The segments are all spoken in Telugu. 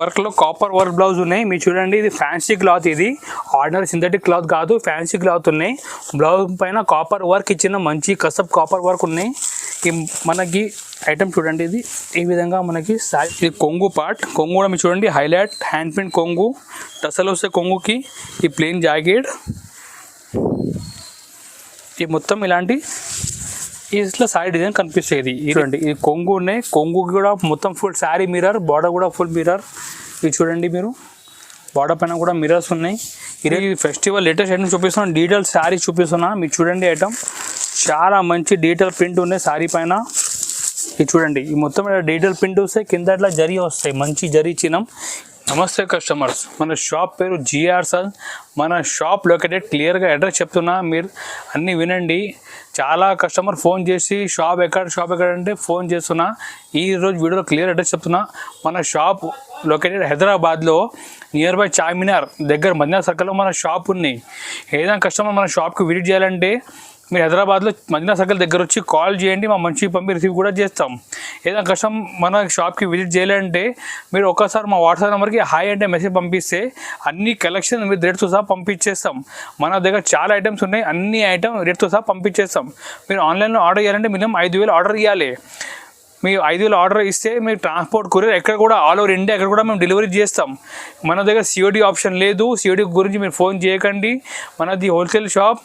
వర్క్లో కాపర్ వర్క్ బ్లౌజ్ ఉన్నాయి. మీరు చూడండి, ఇది ఫ్యాన్సీ క్లాత్, ఇది ఆర్డినరీ సింథటిక్ క్లాత్ కాదు, ఫ్యాన్సీ క్లాత్ ఉన్నాయి. బ్లౌజ్ పైన కాపర్ వర్క్ ఇచ్చిన మంచి కసబ్ కాపర్ వర్క్ ఉన్నాయి. ఈ మనకి ఐటమ్ చూడండి, ఇది ఈ విధంగా మనకి ఇది కొంగు పార్ట్. కొంగు కూడా మీరు చూడండి, హైలైట్ హ్యాండ్ ప్రింట్ కొంగు, టసల్ వస్తే కొంగుకి ఈ ప్లెయిన్ జాకెట్, ఈ మొత్తం ఇలాంటి ఇట్లా సారీ డిజైన్ కనిపిస్తుంది. చూడండి, ఇది కొంగు ఉన్నాయి. కొంగు కూడా మొత్తం ఫుల్ శారీ మిర్రర్, బార్డర్ కూడా ఫుల్ మిర్రర్. ఇది చూడండి, మీరు బార్డర్ పైన కూడా మిర్రర్స్ ఉన్నాయి. ఇది ఫెస్టివల్ లేటెస్ట్ ఐటమ్ చూపిస్తున్నాను, డీటెయిల్ శారీ చూపిస్తున్నా. మీరు చూడండి, ఐటమ్ చాలా మంచి డీటెయిల్ ప్రింట్ ఉన్నాయి శారీ పైన. ఇది చూడండి, ఈ మొత్తం డీటెయిల్ ప్రింట్ వస్తాయి, కింద ఇట్లా జరీ వస్తాయి, మంచి జరీ చిన్నం. నమస్తే కస్టమర్స్, మన షాప్ పేరు జిఆర్ సన్. మన షాప్ లొకేటెడ్ క్లియర్గా అడ్రస్ చెప్తున్నా, మీరు అన్నీ వినండి. చాలా కస్టమర్ ఫోన్ చేసి షాప్ ఎక్కడ అంటే ఫోన్ చేస్తున్నా. ఈరోజు వీడియోలో క్లియర్ అడ్రస్ చెప్తున్నా. మన షాప్ లొకేటెడ్ హైదరాబాద్లో నియర్ బై చార్మినార్ దగ్గర మదీనా సర్కిల్లో మన షాప్ ఉన్నాయి. ఏదైనా కస్టమర్ మన షాప్కి విజిట్ చేయాలంటే మీరు హైదరాబాద్లో మదీనా సర్కిల్ దగ్గర వచ్చి కాల్ చేయండి, మా మంచి పంపి రిసీవ్ కూడా చేస్తాం. ఏదైనా కష్టం మన షాప్కి విజిట్ చేయాలంటే మీరు ఒక్కసారి మా వాట్సాప్ నెంబర్కి హాయ్ అంటే మెసేజ్ పంపిస్తే అన్ని కలెక్షన్ మీరు రేట్తో సహా పంపించేస్తాం. మన దగ్గర చాలా ఐటమ్స్ ఉన్నాయి, అన్ని ఐటమ్ రేట్తో సహా పంపించేస్తాం. మీరు ఆన్లైన్లో ఆర్డర్ చేయాలంటే మినిమం 5,000 ఆర్డర్ ఇవ్వాలి. మీరు 5,000 ఆర్డర్ ఇస్తే మీరు ట్రాన్స్పోర్ట్ కొరియర్ ఎక్కడ కూడా ఆల్ ఓవర్ ఇండియా ఎక్కడ కూడా మేము డెలివరీ చేస్తాం. మన దగ్గర సిఓడి ఆప్షన్ లేదు. సిఓడి గురించి మీరు ఫోన్ చేయకండి. మనది హోల్సేల్ షాప్.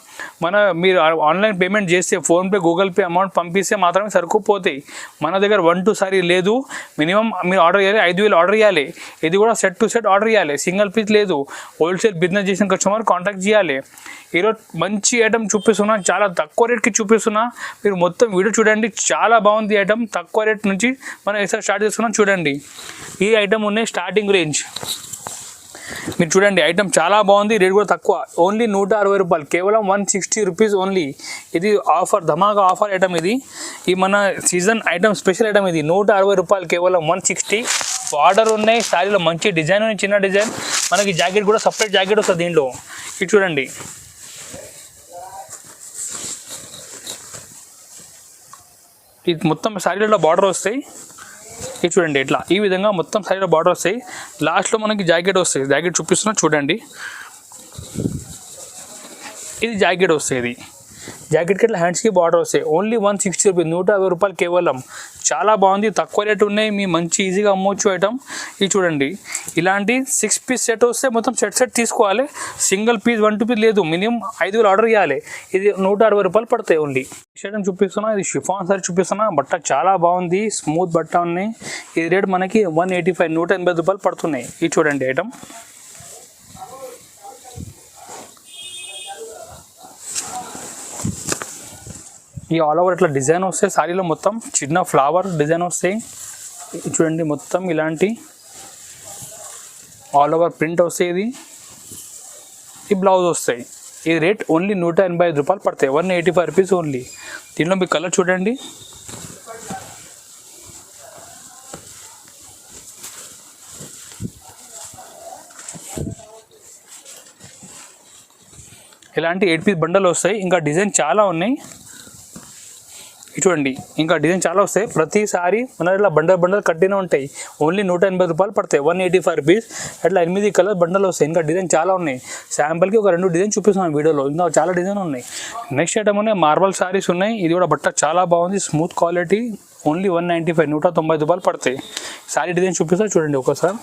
మీరు ఆన్లైన్ పేమెంట్ చేస్తే ఫోన్పే, గూగుల్ పే అమౌంట్ పంపిస్తే మాత్రమే సరిపోతాయి. మన దగ్గర 1 to సారీ లేదు. మినిమం మీరు ఆర్డర్ చేయాలి, 5,000 ఆర్డర్ ఇవ్వాలి. ఇది కూడా సెట్ టు సెట్ ఆర్డర్ ఇవ్వాలి, సింగిల్ పీస్ లేదు. హోల్సేల్ బిజినెస్ చేసిన కస్టమర్ కాంటాక్ట్ చేయాలి. ఈరోజు మంచి ఐటమ్ చూపిస్తున్నా, చాలా తక్కువ రేట్కి చూపిస్తున్నా. మీరు మొత్తం వీడియో చూడండి, చాలా బాగుంది ఐటమ్. తక్కువ రేట్ నుంచి మనం ఒకసారి స్టార్ట్ చేస్తున్నాం. చూడండి, ఈ ఐటమ్ ఉన్నాయి స్టార్టింగ్ రేంజ్. మీరు చూడండి, ఐటమ్ చాలా బాగుంది, రేట్ కూడా తక్కువ, ఓన్లీ 160 రూపాయలు, కేవలం 160 రూపీస్ ఓన్లీ. ఇది ఆఫర్, ధమాకా ఆఫర్ ఐటమ్. ఇది మన సీజన్ ఐటమ్, స్పెషల్ ఐటమ్. ఇది 160 రూపాయలు, కేవలం 160. ఆర్డర్ ఉన్నాయి. శారీలో మంచి డిజైన్ ఉన్నాయి, చిన్న డిజైన్. మనకి జాకెట్ కూడా సపరేట్ జాకెట్ వస్తుంది దీంట్లో. ఇది చూడండి, ఇది మొత్తం శారీలో బార్డర్ వస్తాయి. ఇది చూడండి, ఇట్లా ఈ విధంగా మొత్తం శారీలో బార్డర్ వస్తాయి. లాస్ట్లో మనకి జాకెట్ వస్తాయి. జాకెట్ చూపిస్తున్నా చూడండి, ఇది జాకెట్ వస్తుంది. ఇది జాకెట్కి ఇట్లా హ్యాండ్స్కి బార్డర్ వస్తాయి. ఓన్లీ 160 రూపీస్, 150 రూపాయలు కేవలం. చాలా బాగుంది, తక్కువ రేట్ ఉన్నాయి. మీ మంచి ఈజీగా అమ్మవచ్చు ఐటమ్. ఇది చూడండి, ఇలాంటి 6 పీస్ సెట్ వస్తే మొత్తం సెట్ తీసుకోవాలి. సింగిల్ పీస్ 1 2 పీస్ లేదు. మినిమం 5,000 ఆర్డర్ ఇవ్వాలి. ఇది 160 రూపాయలు పడతాయి ఓన్లీ. ఐటమ్ చూపిస్తున్నా, ఇది షిఫాన్ సారీ చూపిస్తున్నా. బట్ట చాలా బాగుంది, స్మూత్ బట్ట ఉన్నాయి. ఇది రేట్ మనకి 185, 180 రూపాయలు పడుతున్నాయి. ఇది చూడండి ఐటమ్. ఈ ఆల్ ఓవర్ ఇట్లా డిజైన్ వస్తాయి శారీలో, మొత్తం చిన్న ఫ్లవర్ డిజైన్ వస్తాయి. చూడండి, మొత్తం ఇలాంటి ఆల్ ఓవర్ ప్రింట్ వస్తాయి. ఇది ఈ బ్లౌజ్ వస్తాయి. ఈ రేట్ ఓన్లీ 185 రూపాయలు పడతాయి, 185 రూపీస్ ఓన్లీ. దీనిలో మీ కలర్ చూడండి, ఇలాంటి 8 పీస్ బండలు వస్తాయి. ఇంకా డిజైన్ చాలా ఉన్నాయి. చూడండి, ఇంకా డిజైన్ చాలా వస్తాయి. ప్రతిసారి మన ఇట్లా బండల్ కట్టినే ఉంటాయి. ఓన్లీ 180 రూపాయలు పడతాయి, 185 రూపీస్. అట్లా 8 కలర్ బండలు వస్తాయి. ఇంకా డిజైన్ చాలా ఉన్నాయి. శాంపుల్కి ఒక 2 డిజైన్ చూపిస్తున్నాను వీడియోలో, ఇంకా చాలా డిజైన్ ఉన్నాయి. నెక్స్ట్ ఐటమ్ ఉన్నాయి, మార్బల్ శారీస్ ఉన్నాయి. ఇది కూడా బట్ట చాలా బాగుంది, స్మూత్ క్వాలిటీ. ఓన్లీ 195, 190 రూపాయలు పడతాయి. శారీ డిజైన్ చూపిస్తా చూడండి ఒకసారి.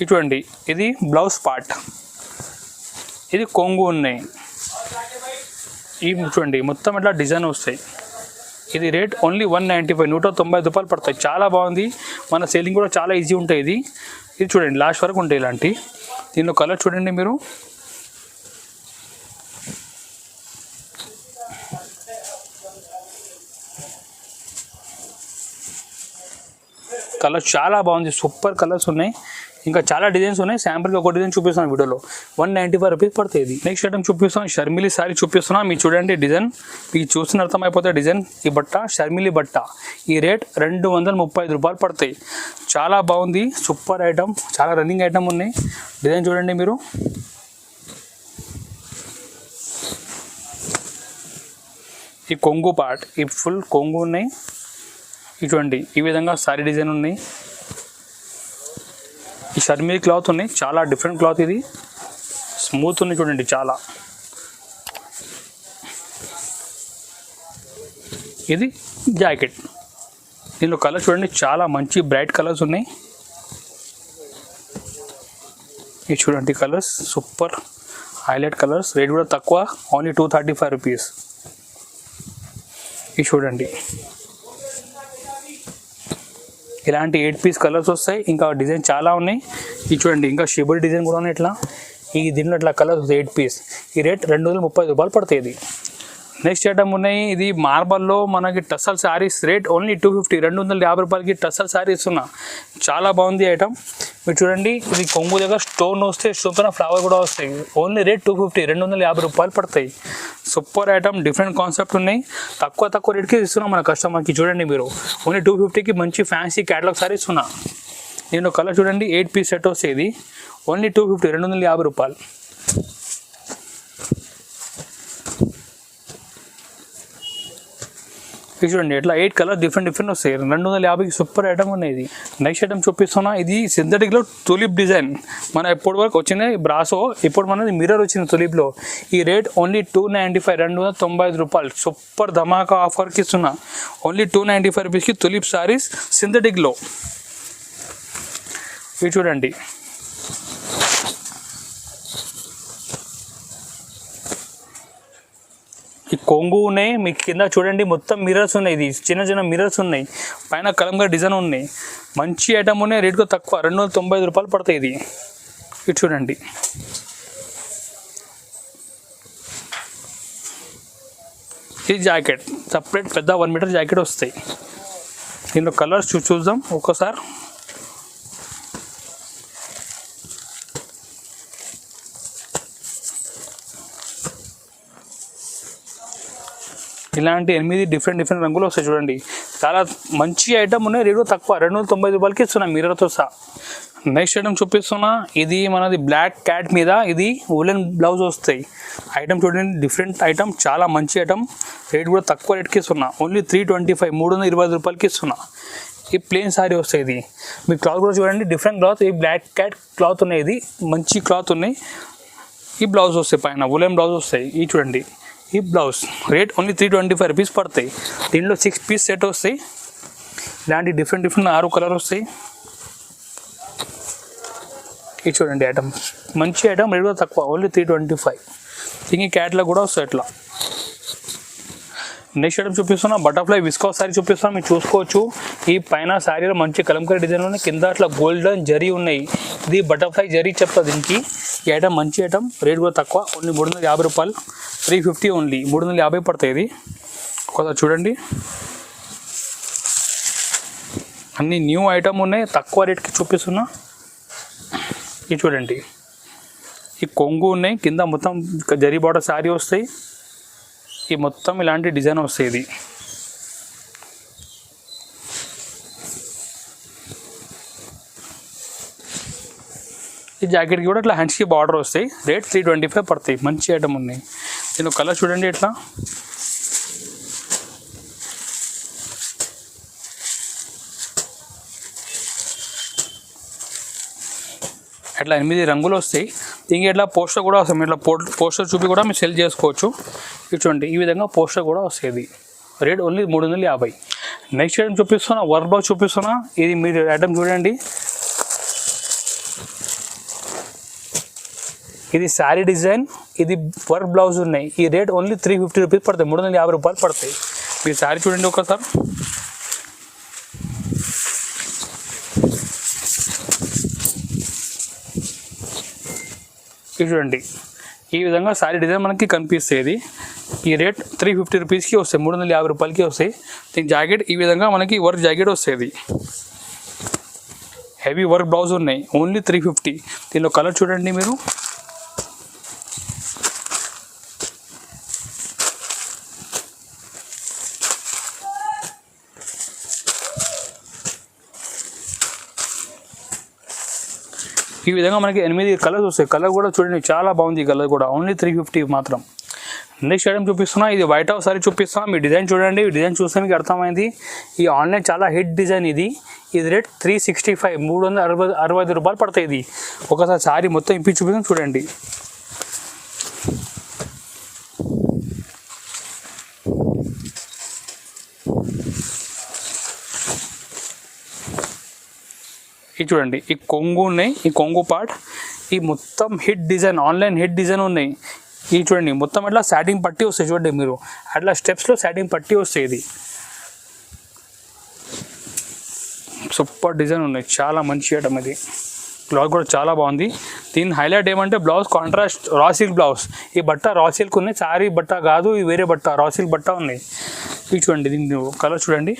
ఇది చూడండి, ఇది బ్లౌజ్ పార్ట్, ఇది కొంగు ఉన్నాయి. ఇవి చూడండి, మొత్తం ఇట్లా డిజైన్ వస్తాయి. ఇది రేట్ ఓన్లీ 195, 190 రూపాయలు పడతాయి. చాలా బాగుంది, మన సేలింగ్ కూడా చాలా ఈజీ ఉంటాయి. ఇది చూడండి, లాస్ట్ వరకు ఉంటాయి ఇలాంటి. దీనిలో కలర్ చూడండి మీరు, కలర్ చాలా బాగుంది, సూపర్ కలర్స్ ఉన్నాయి. ఇంకా చాలా డిజైన్స్ ఉన్నాయి. శాంపుల్కి ఒక డిజైన్ చూపిస్తున్నాను వీడియోలో, 195 రూపీస్ పడుతుంది. నెక్స్ట్ ఐటమ్ చూపిస్తున్నాను, షర్మిలి సారీ చూపిస్తున్నా. మీరు చూడండి డిజైన్, మీకు చూసిన అర్థమైపోతే డిజైన్. ఈ బట్ట షర్మిలి బట్ట, ఈ రేట్ 235 రూపాయలు పడతాయి. చాలా బాగుంది, సూపర్ ఐటమ్, చాలా రన్నింగ్ ఐటమ్ ఉన్నాయి. డిజైన్ చూడండి మీరు, ఈ కొంగు పార్ట్, ఈ ఫుల్ కొంగు ఉన్నాయి. ఇటువంటి ఈ విధంగా సారీ డిజైన్ ఉన్నాయి. ఈ షర్మీ క్లాత్ ఉన్నాయి, చాలా డిఫరెంట్ క్లాత్, ఇది స్మూత్ ఉంది చూడండి చాలా. ఇది జాకెట్, దీనిలో కలర్ చూడండి చాలా మంచి బ్రైట్ కలర్స్ ఉన్నాయి. ఇది చూడండి colours super highlight colours. Rate కూడా తక్కువ, ఓన్లీ 235 రూపీస్. ఇది చూడండి ఇలాంటి 8 పీస్ కలర్స్ వస్తాయి. ఇంకా డిజైన్ చాలా ఉన్నాయి. ఇది చూడండి ఇంకా షిబుల్ డిజైన్ కూడా ఉన్నాయి. ఇట్లా ఈ దీంట్లో ఇట్లా కలర్స్ 8 పీస్. ఈ రేట్ 230 రూపాయలు పడుతుంది. ఇది నెక్స్ట్ ఐటమ్ ఉన్నాయి. ఇది మార్బల్లో మనకి టసల్ శారీస్, రేట్ ఓన్లీ 250, 250 రూపాయలకి టసల్ శారీ ఇస్తున్నా. చాలా బాగుంది ఐటమ్. మీరు చూడండి ఇది కొంగు దగ్గర స్టోన్ వస్తే స్టోన్ పైన ఫ్లవర్ కూడా వస్తాయి. ఓన్లీ రేట్ 250, 250 రూపాయలు పడతాయి. సూపర్ ఐటమ్, డిఫరెంట్ కాన్సెప్ట్ ఉన్నాయి. తక్కువ రేట్కి ఇస్తున్నాం మన కస్టమర్కి. చూడండి మీరు ఓన్లీ 250కి మంచి ఫ్యాన్సీ క్యాటలాగ్ శారీ ఇస్తున్నా. నేను కలర్ చూడండి 8 పీస్ సెట్ వస్తుంది. ఓన్లీ 250, 250 రూపాయలు. ఇది చూడండి ఇట్లా 8 కలర్ డిఫరెంట్ వస్తాయి. 250కి సూపర్ ఐటమ్ ఉన్నాయి. ఇది నెక్స్ట్ ఐటమ్ చూపిస్తున్నా. ఇది సింథటిక్లో తులిప్ డిజైన్. మన ఎప్పటి వరకు వచ్చింది బ్రాసో, ఇప్పుడు మనది మిర్రర్ వచ్చింది తులిప్లో. ఈ రేట్ ఓన్లీ 295, 295 రూపాయలు. సూపర్ ధమాకా ఆఫర్కి ఇస్తున్నా. ఓన్లీ 295 రూపీస్కి తులిప్ సారీస్ సింథటిక్లో. ఇది చూడండి ఈ కొంగు ఉన్నాయి. మీకు కింద చూడండి మొత్తం మిర్రర్స్ ఉన్నాయి. ఇది చిన్న మిర్రర్స్ ఉన్నాయి. పైన కలంగా డిజైన్ ఉన్నాయి. మంచి ఐటమ్ ఉన్నాయి. రేట్ కూడా తక్కువ, 295 రూపాయలు పడతాయి. ఇది చూడండి ఇది జాకెట్ సపరేట్ పెద్ద 1 మీటర్ జాకెట్ వస్తాయి. దీనిలో కలర్స్ చూద్దాం ఒక్కసారి. ఇలాంటి 8 డిఫరెంట్ రంగులు వస్తాయి. చూడండి చాలా మంచి ఐటమ్ ఉన్నాయి. రేటు తక్కువ, 290 రూపాయలకి ఇస్తున్నా మిర్రర్తో సహా. నెక్స్ట్ ఐటమ్ చూపిస్తున్నా. ఇది మనది బ్లాక్ క్యాట్ మీద ఇది వూలెన్ బ్లౌజ్ వస్తాయి. ఐటమ్ చూడండి డిఫరెంట్ ఐటమ్, చాలా మంచి ఐటమ్. రేట్ కూడా తక్కువ రేట్కి ఇస్తున్నా. ఓన్లీ 325, 320 రూపాయలకి ఇస్తున్నా. ఈ ప్లెయిన్ సారీ వస్తాయి. ఇది మీ క్లాత్ కూడా చూడండి డిఫరెంట్ క్లాత్. ఈ బ్లాక్ క్యాట్ క్లాత్ ఉన్నాయి. ఇది మంచి క్లాత్ ఉన్నాయి. ఈ బ్లౌజ్ వస్తాయి, పైన వూలెన్ బ్లౌజ్ వస్తాయి. ఈ చూడండి ఈ బ్లౌజ్ రేట్ ఓన్లీ 325 రూపీస్ పడతాయి. దీనిలో 6 పీస్ సెట్ వస్తాయి. ఇలాంటి డిఫరెంట్ 6 కలర్ వస్తాయి. ఇది చూడండి ఐటమ్ మంచి ఐటమ్, రేట్ కూడా తక్కువ, ఓన్లీ 325. దీనికి క్యాట్లాగ్ కూడా వస్తాయి ఇట్లా. నెక్స్ట్ ఐటమ్ చూపిస్తున్నా. బటర్ఫ్లై విస్కాస్ శారీ చూపిస్తున్నా. మీరు చూసుకోవచ్చు. ఈ పైన శారీలో మంచి కలంకారీ డిజైన్ ఉన్నాయి. కింద అట్లా గోల్డెన్ జరీ ఉన్నాయి. ఇది బటర్ఫ్లై జరీ చెప్తా దీనికి. ఈ ఐటమ్ మంచి ఐటమ్, రేట్ కూడా తక్కువ, ఓన్లీ 350 రూపాయలు. 350 ఓన్లీ, 350 పడతాయి. ఇది ఒకసారి చూడండి. అన్ని న్యూ ఐటమ్ ఉన్నాయి. తక్కువ రేట్కి చూపిస్తున్నా. ఇది చూడండి ఈ కొంగు ఉన్నాయి. కింద మొత్తం జరీ బార్డర్ శారీ వస్తాయి. ఈ మొత్తం ఇలాంటి డిజైన్ వస్తాయి. ఇది ఈ జాకెట్కి కూడా ఇట్లా హ్యాండ్స్కి బార్డర్ వస్తాయి. రేట్ 325 పడతాయి. మంచి ఐటమ్ ఉన్నాయి. దీని కలర్ చూడండి ఇట్లా. అట్లా 8 రంగులు వస్తాయి. దీనికి ఇట్లా పోస్టర్ కూడా వస్తాయి. ఇట్లా పోస్టర్ చూపి కూడా మీరు సెల్ చేసుకోవచ్చు. ఇది చూడండి ఈ విధంగా పోస్టర్ కూడా వస్తుంది. Rate only 350. నెక్స్ట్ ఐటమ్ చూపిస్తున్నా. వర్క్ బ్లౌజ్ చూపిస్తున్నా. ఇది మీరు ఐటమ్ చూడండి. ఇది శారీ డిజైన్, ఇది వర్క్ బ్లౌజ్ ఉన్నాయి. ఈ రేట్ ఓన్లీ 350 రూపీస్ పడతాయి. 350 రూపాయలు పడతాయి. మీరు శారీ చూడండి ఒకసారి. ఇది చూడండి ఈ విధంగా శారీ డిజైన్ మనకి కనిపిస్తుంది. ఈ రేట్ 350 రూపీస్కి వస్తాయి. 350 రూపాయలకి వస్తాయి. దీని జాకెట్ ఈ విధంగా మనకి వర్క్ జాకెట్ వస్తుంది. హెవీ వర్క్ బ్లౌజ్ ఉన్నాయి. ఓన్లీ 350. దీనిలో కలర్ చూడండి మీరు. ఈ విధంగా మనకి 8 కలర్స్ వస్తాయి. కలర్ కూడా చూడండి చాలా బాగుంది. ఈ కలర్ కూడా ఓన్లీ 350 మాత్రం. నెక్స్ట్ ఐటమ్ చూపిస్తున్నా, ఇది వైట్ హౌస్ సారీ చూపిస్తున్నా. మీ డిజైన్ చూడండి, డిజైన్ చూస్తే మీకు అర్థమైంది. ఈ ఆన్లైన్ చాలా హిట్ డిజైన్ ఇది. ఇది రేట్ 365, 365 రూపాయలు పడతాయి. ఇది ఒకసారి సారీ మొత్తం ఇంపి చూపిస్తాం చూడండి. ఇది చూడండి, ఈ కొంగు ఉన్నాయి, ఈ కొంగు పార్ట్, ఈ మొత్తం hit design, online hit design ఉన్నాయి. ఇది చూడండి, మొత్తం అట్లా సాటింగ్ పట్టి వస్తాయి. చూడండి మీరు, అట్లా స్టెప్స్లో సాటింగ్ పట్టి వస్తాయి. ఇది సూపర్ డిజైన్ ఉన్నాయి, చాలా మంచి ఐటమ్. ఇది బ్లౌజ్ కూడా చాలా బాగుంది. దీని హైలైట్ ఏమంటే blouse contrast raw silk blouse. ఈ బట్ట రా సిల్క్ ఉన్నాయి, సారీ బట్ట కాదు, ఇది వేరే బట్ట, రా సిల్క్ బట్ట ఉన్నాయి. ఇది చూడండి, దీని కలర్ చూడండి.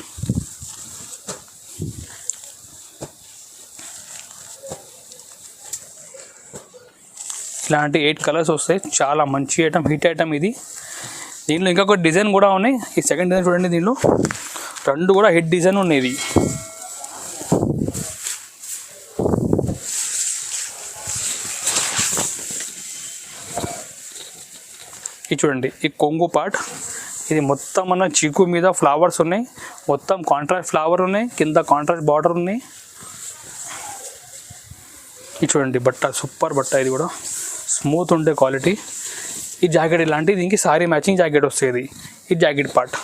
ఇలాంటి 8 కలర్స్ వస్తాయి, చాలా మంచి ఐటమ్, హిట్ ఐటమ్ ఇది. దీనిలో ఇంకొక డిజైన్ కూడా ఉన్నాయి. ఈ సెకండ్ డిజైన్ చూడండి, దీనిలో 2 కూడా హిట్ డిజైన్ ఉన్నాయి. ఇది చూడండి, ఈ కొంగు పార్ట్, ఇది మొత్తం మన చీకు మీద ఫ్లవర్స్ ఉన్నాయి, మొత్తం కాంట్రాస్ట్ ఫ్లవర్ ఉన్నాయి, కింద కాంట్రాస్ట్ బార్డర్ ఉన్నాయి. ఇది చూడండి బట్ట, సూపర్ బట్ట, ఇది కూడా స్మూత్ ఉండే క్వాలిటీ. ఈ జాకెట్ ఇలాంటి దీనికి సారీ మ్యాచింగ్ జాకెట్ వస్తుంది. ఈ జాకెట్ పార్ట్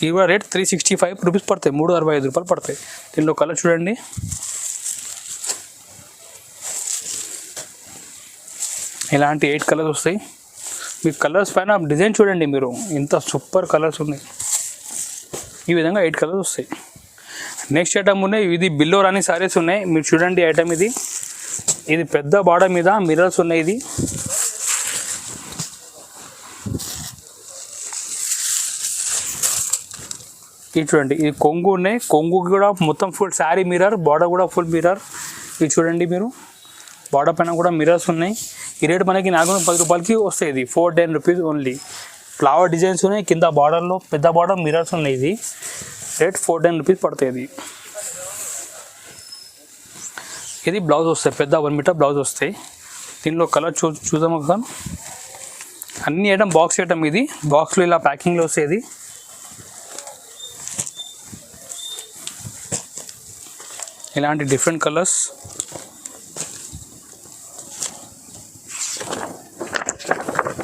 ఇది కూడా రేట్ 365 రూపీస్ పడతాయి, 365 రూపాయలు పడతాయి. దీనిలో కలర్ చూడండి. ఇలాంటి 8 కలర్స్ వస్తాయి. మీ కలర్స్ పైన డిజైన్ చూడండి మీరు, ఇంత సూపర్ కలర్స్ ఉన్నాయి. ఈ విధంగా 8 కలర్స్ వస్తాయి. నెక్స్ట్ ఐటమ్ ఉన్నాయి, ఇది బిల్లో రాని సారీస్ ఉన్నాయి. మీరు చూడండి ఐటమ్ ఇది. ఇది పెద్ద బార్డర్ మీద మిర్రర్స్ ఉన్నాయి. ఇది చూడండి, ఇది కొంగు ఉన్నాయి, కొంగు కూడా మొత్తం ఫుల్ శారీ మిర్రర్, బార్డర్ కూడా ఫుల్ మిర్రర్. ఇది చూడండి మీరు, బార్డర్ పైన కూడా మిర్రర్స్ ఉన్నాయి. ఈ రేట్ మనకి 410 రూపాయలకి వస్తాయి. ఇది 410 రూపీస్ ఓన్లీ. ఫ్లవర్ డిజైన్స్ ఉన్నాయి, కింద బార్డర్లో పెద్ద బార్డర్ మిర్రర్స్ ఉన్నాయి. ఇది రేట్ 410 రూపీస్ పడుతుంది. ఇది బ్లౌజ్ వస్తాయి, పెద్ద 1 మీటర్ బ్లౌజ్ వస్తాయి. దీనిలో కలర్ చూద్దాం ఒకసారి. అన్ని ఐటమ్ బాక్స్ ఐటమ్. ఇది బాక్స్లో ఇలా ప్యాకింగ్లో వస్తాయి. ఇలాంటి డిఫరెంట్ కలర్స్.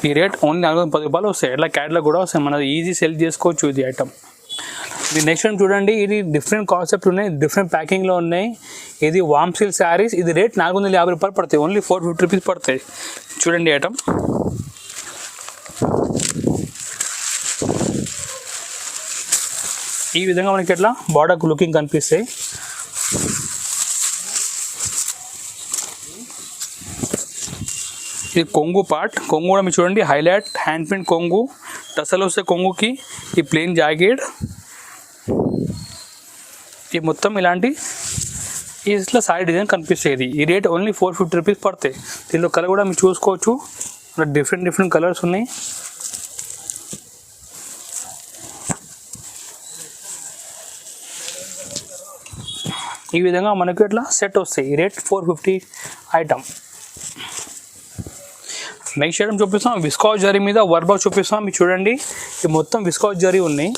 ఈ రేట్ ఓన్లీ 410 రూపాయలు వస్తాయి. ఇట్లా క్యాట్లాగ్ కూడా వస్తాయి, మనం ఈజీ సెల్ చేసుకోవచ్చు ఇది ఐటమ్. ఇది నెక్స్ట్ టైం చూడండి, ఇది డిఫరెంట్ కాన్సెప్ట్ ఉన్నాయి, డిఫరెంట్ ప్యాకింగ్లో ఉన్నాయి. ఇది వామ్ సిల్క్ శారీస్. ఇది రేట్ 450 రూపాయలు పడతాయి, ఓన్లీ 450 రూపీస్ పడతాయి. చూడండి ఐటమ్. ఈ విధంగా మనకి ఎట్లా బార్డర్ లుకింగ్ కనిపిస్తాయి. ఇది కొంగు పార్ట్, కొంగు కూడా మీరు చూడండి, హైలైట్ హ్యాండ్ ప్రింట్ కొంగు, టసల్ వస్తే కొంగుకి. ఈ ప్లెయిన్ జాకెట్, ఈ మొత్తం ఇలాంటి ఇట్లా సారీ డిజైన్ కనిపిస్తుంది. ఈ రేట్ ఓన్లీ 450 రూపీస్ పడతాయి. దీనిలో కలర్ కూడా మీరు చూసుకోవచ్చు, డిఫరెంట్ కలర్స్ ఉన్నాయి. ఈ విధంగా మనకు ఇట్లా సెట్ వస్తాయి. ఈ రేట్ 450 ఐటమ్. నెక్స్ట్ ఐటమ్ చూపిస్తాం, విస్కాస్ జరీ మీద వర్క్ బాక్స్ చూపిస్తాం. మీరు చూడండి, ఈ మొత్తం విస్కాస్ జరీ ఉన్నాయి.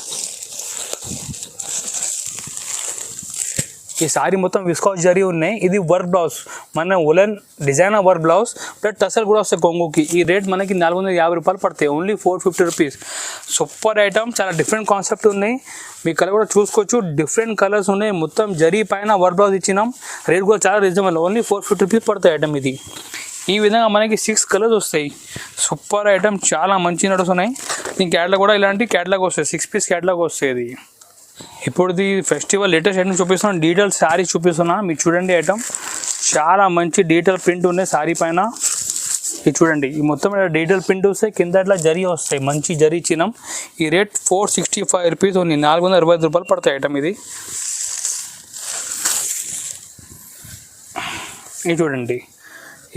ఈ సారీ మొత్తం విస్కాస్ జరీ ఉన్నాయి. ఇది వర్క్ బ్లౌజ్, మన woollen designer work blouse plus tussle కూడా వస్తాయి కొంగుకి. ఈ రేట్ మనకి 450 రూపాయలు పడతాయి, ఓన్లీ 450 రూపీస్. సూపర్ ఐటమ్, చాలా డిఫరెంట్ కాన్సెప్ట్ ఉన్నాయి. మీ కలర్ కూడా చూసుకోవచ్చు, డిఫరెంట్ కలర్స్ ఉన్నాయి. మొత్తం జరీ పైన వర్క్ బ్లౌజ్ ఇచ్చినాం. రేట్ కూడా చాలా రీజనబుల్, ఓన్లీ 450 రూపీస్ పడతాయి ఐటమ్ ఇది. ఈ విధంగా మనకి 6 కలర్స్ వస్తాయి. సూపర్ ఐటమ్, చాలా మంచి నడుస్తున్నాయి. దీని క్యాట్లాగ్ కూడా ఇలాంటి క్యాట్లాగ్ వస్తాయి, 6 పీస్ క్యాట్లాగ్ వస్తాయి. ఇప్పుడు ఇది ఫెస్టివల్ లేటెస్ట్ ఐటమ్ చూపిస్తున్నాను, డీటెయిల్ శారీ చూపిస్తున్నా. మీరు చూడండి ఐటమ్, చాలా మంచి డీటెయిల్ ప్రింట్ ఉన్నాయి శారీ పైన. ఇది చూడండి, ఈ మొత్తం డీటెయిల్ ప్రింట్ వస్తాయి, కింద ఇట్లా జరీ వస్తాయి, మంచి జరీ ఇచ్చినాం. ఈ రేట్ 465 రూపీస్ ఉంది, 425 రూపాయలు పడతాయి ఐటమ్ ఇది. ఇది చూడండి,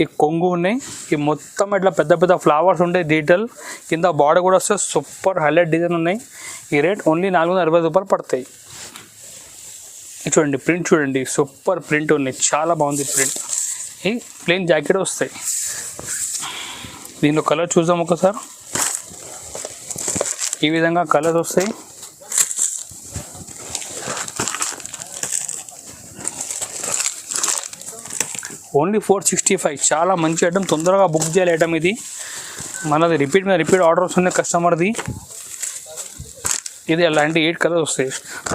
ఈ కొంగు ఉన్నాయి, ఈ మొత్తం ఇట్లా పెద్ద ఫ్లవర్స్ ఉంటాయి, డీటెయిల్ కింద బార్డర్ కూడా వస్తే సూపర్ హైలైట్ డిజైన్ ఉన్నాయి. ఈ రేట్ ఓన్లీ 425 రూపాయలు పడతాయి. ఇది చూడండి, ప్రింట్ చూడండి, సూపర్ ప్రింట్ ఉన్నాయి, చాలా బాగుంది ప్రింట్. ఈ ప్లెయిన్ జాకెట్ వస్తాయి. దీనిలో కలర్ చూద్దాం ఒకసారి. ఈ విధంగా కలర్స్ వస్తాయి. ఓన్లీ 465. చాలా మంచి ఐటమ్, తొందరగా బుక్ చేయాలి ఐటమ్ ఇది. మనది రిపీట్ మీద రిపీట్ ఆర్డర్ వస్తుంది కస్టమర్ది. ఇది అలాంటి 8 కలర్స్ వస్తాయి.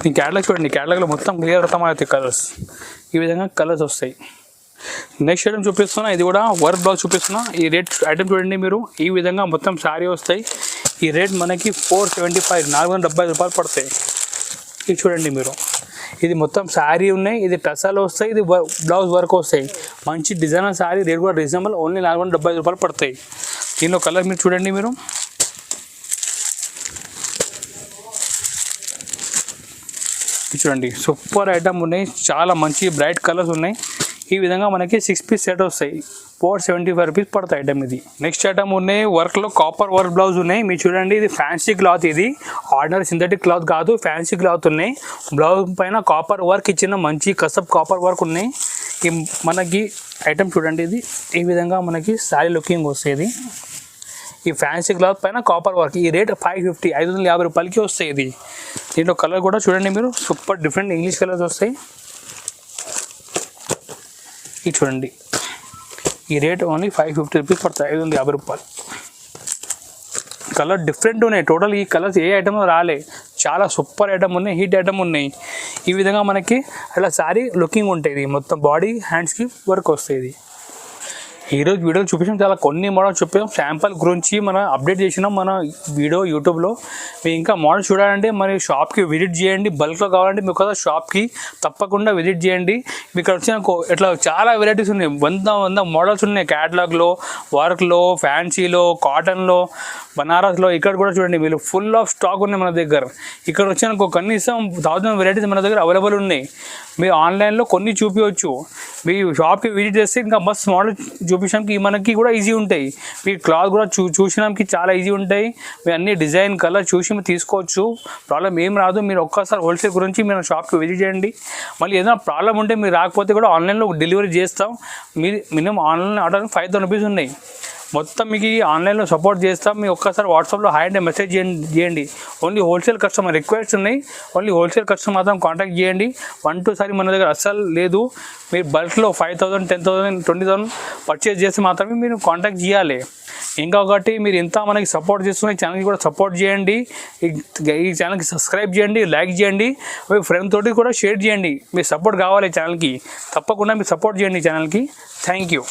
ఈ క్యాటలాగ్ చూడండి, క్యాటలాగ్లో మొత్తం క్లియర్ అర్థమవుతాయి కలర్స్. ఈ విధంగా కలర్స్ వస్తాయి. నెక్స్ట్ ఐటమ్ చూపిస్తున్నా, ఇది కూడా వర్క్ బ్లౌజ్ చూపిస్తున్నా. ఈ రేట్ ఐటమ్ చూడండి మీరు, ఈ విధంగా మొత్తం శారీ వస్తాయి. ఈ రేట్ మనకి 475, 475 రూపాయలు పడతాయి. ఇది చూడండి మీరు, ఇది మొత్తం శారీ ఉన్నాయి. ఇది టసాలు వస్తాయి, ఇది బ్లౌజ్ వర్క్ వస్తాయి. మంచి డిజైనర్ శారీ, రేట్ కూడా రీజనబుల్, ఓన్లీ 475 రూపాయలు పడతాయి. దీనిలో కలర్ మీరు చూడండి మీరు, చూడండి సూపర్ ఐటమ్ ఉన్నాయి. చాలా మంచి బ్రైట్ కలర్స్ ఉన్నాయి. ఈ విధంగా మనకి 6 పీస్ సెట్ వస్తాయి. 475 రూపీస్ పడతాయి ఐటమ్ ఇది. నెక్స్ట్ ఐటమ్ ఉన్నాయి వర్క్లో, కాపర్ వర్క్ బ్లౌజ్ ఉన్నాయి. మీరు చూడండి, ఇది ఫ్యాన్సీ క్లాత్, ఇది ఆర్డినరీ సింథటిక్ క్లాత్ కాదు, ఫ్యాన్సీ క్లాత్ ఉన్నాయి. బ్లౌజ్ పైన కాపర్ వర్క్ ఇచ్చిన మంచి కసబ్ కాపర్ వర్క్ ఉన్నాయి. ఈ మనకి ఐటమ్ చూడండి, ఇది ఈ విధంగా మనకి శారీ లుకింగ్ వస్తుంది. ఈ ఫ్యాన్సీ క్లాత్ పైన కాపర్ వర్క్. ఈ రేట్ 550, 550 రూపాయలకి వస్తాయి. ఇది దీంట్లో కలర్ కూడా చూడండి మీరు, సూపర్ డిఫరెంట్ ఇంగ్లీష్ కలర్స్ వస్తాయి. ఇది చూడండి, ఈ రేట్ ఓన్లీ 550 రూపీస్ పడతాయి, 550 రూపాయలు. కలర్ డిఫరెంట్ ఉన్నాయి. టోటల్ ఈ కలర్స్ ఏ ఐటమ్ రాలే, చాలా సూపర్ ఐటమ్ ఉన్నాయి, హీట్ ఐటమ్ ఉన్నాయి. ఈ విధంగా మనకి అలా శారీ లుకింగ్ ఉంటుంది. మొత్తం బాడీ హ్యాండ్స్కి వర్క్ వస్తుంది. ఈరోజు వీడియోలు చూపించాం, చాలా కొన్ని మోడల్ చూపించాం. శాంపుల్ గురించి మనం అప్డేట్ చేసినాం మన వీడియో యూట్యూబ్లో. మీరు ఇంకా మోడల్ చూడాలంటే మరి షాప్కి విజిట్ చేయండి. బల్క్లో కావాలంటే మీకు కదా షాప్కి తప్పకుండా విజిట్ చేయండి. మీకు వచ్చిన ఇట్లా చాలా వెరైటీస్ ఉన్నాయి, 100 మోడల్స్ ఉన్నాయి. క్యాటలాగ్లో, వర్క్లో, ఫ్యాన్సీలో, కాటన్లో, బనారస్లో. ఇక్కడ కూడా చూడండి మీరు, ఫుల్ ఆఫ్ స్టాక్ ఉన్నాయి మన దగ్గర. ఇక్కడ వచ్చిన కనీసం 1000 వెరైటీస్ మన దగ్గర అవైలబుల్ ఉన్నాయి. మీరు ఆన్లైన్లో కొన్ని చూపించవచ్చు, మీ షాప్కి విజిట్ చేస్తే ఇంకా మస్తు మోడల్ చూపించడానికి మనకి కూడా ఈజీ ఉంటాయి. మీ క్లాత్ కూడా చూసడానికి చాలా ఈజీ ఉంటాయి. మీరు అన్ని డిజైన్ కలర్ చూసి మీరు తీసుకోవచ్చు, ప్రాబ్లం ఏం రాదు. మీరు ఒక్కసారి హోల్సేల్ గురించి మీరు షాప్కి విజిట్ చేయండి. మళ్ళీ ఏదైనా ప్రాబ్లం ఉంటే మీరు రాకపోతే కూడా ఆన్లైన్లో డెలివరీ చేస్తాం. మీరు మినిమం ఆన్లైన్ ఆర్డర్ 5000 రూపీస్ ఉన్నాయి. మొత్తం మీకు ఆన్లైన్లో సపోర్ట్ చేస్తాం. మీరు ఒక్కసారి వాట్సాప్లో హాయ్ అంటే మెసేజ్ చేయండి. ఓన్లీ హోల్సేల్ కస్టమర్ రిక్వెస్ట్ ఉన్నాయి, ఓన్లీ హోల్సేల్ కస్టమర్ మాత్రం కాంటాక్ట్ చేయండి. 1-2 సారి మన దగ్గర అస్సలు లేదు. మీరు బల్క్లో 5000, 10,000, 20,000 పర్చేజ్ చేసి మాత్రమే మీరు కాంటాక్ట్ చేయాలి. ఇంకొకటి, మీరు ఎంత మనకి సపోర్ట్ చేస్తున్న ఛానల్కి కూడా సపోర్ట్ చేయండి. ఈ ఛానల్కి సబ్స్క్రైబ్ చేయండి, లైక్ చేయండి, మీ ఫ్రెండ్ తోటి కూడా షేర్ చేయండి. మీ సపోర్ట్ కావాలి ఛానల్కి, తప్పకుండా మీరు సపోర్ట్ చేయండి ఛానల్కి. Thank you.